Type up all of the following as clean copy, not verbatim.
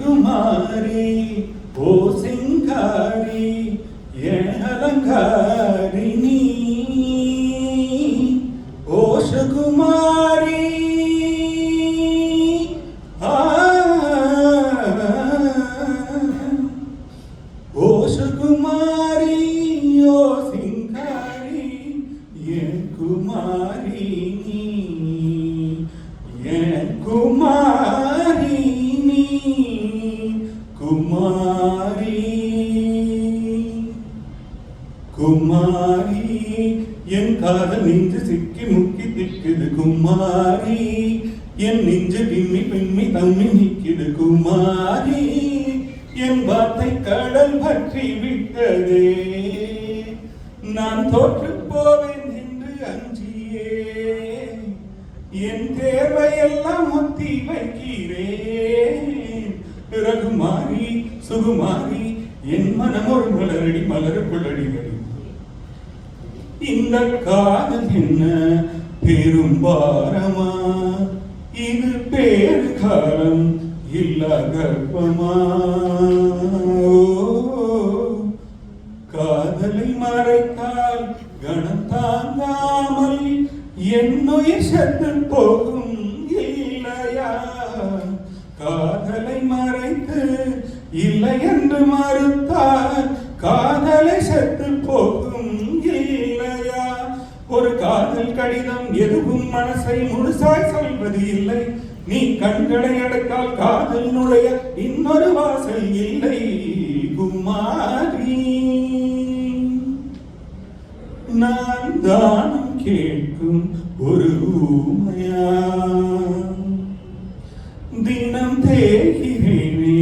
குமாரி ஓ சிங்காரி என் அலங்காரிணி ஓ சுகுமாரி ஓ சுகுமாரி ஓ சிங்காரி என் குமாரி என் குமாரி குமாரி குமாரி என் காதல் நெஞ்சு சிக்கி முக்கி திக்குது குமாரி என் நெஞ்சு பிம்மி பிம்மி தம்மி நிக்குது குமாரி என் வார்த்தை கடல் பற்றி விட்டதே நான் தோற்று போவேன் என்று அஞ்சியே என் தேவையெல்லாம் ஒத்தி வைக்கிறேன் ரகுமாரி சுகுமாரி என் மனம் ஒரு மலரடி மலருக்குள்ளடி வரும் இந்த காதல் என்ன பெரும் பாரமா இது பேரு காலம் இல்ல கர்ப்பமா காதலை மறைத்தால் கணம் தாங்காமல் என்னுயிர் செத்து போகும் இல்லையா காதலை மறைத்து இல்லை என்று மறுத்தால் காதலை செத்து போகும் இல்லையா ஒரு காதல் கடிதம் எதுவும் மனசை முழுசாய் சொல்வது இல்லை நீ கண்களை அடைத்தால் காதல் நுழைய இன்னொரு வாசல் இல்லை குமாரி நான் தானம் கேட்கும் ஒரு ஊமையா தினம் தேகிறேனே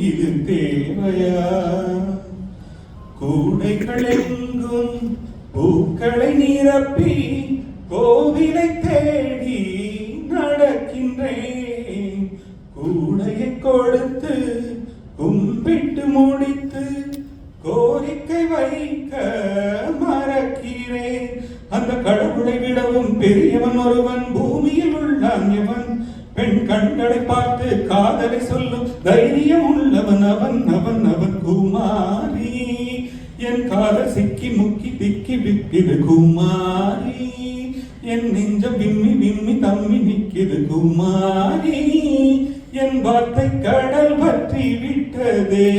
இது தேவையா கூடைகள் எங்கும் பூக்களை நிரப்பி கோவிலை தேடி நடக்கின்றேன் கூடையை கொடுத்து கும்பிட்டு முடித்து கோரிக்கை வைக்க மறக்கிறேன் அந்த கடவுளை விடவும் பெரியவன் ஒருவன் பூமியில் உள்ளான் எவன் பெண் கண்களை பார்த்து காதலை சொல்லும் தைரியம் உள்ளவன் அவன் அவன் அவன் குமாரி என் காதல் சிக்கி முக்கி திக்கி விக்கிது குமாரி என் நெஞ்சம் விம்மி விம்மி தம்மி நிக்கிது குமாரி என் வார்த்தை கடல் பற்றி விட்டதே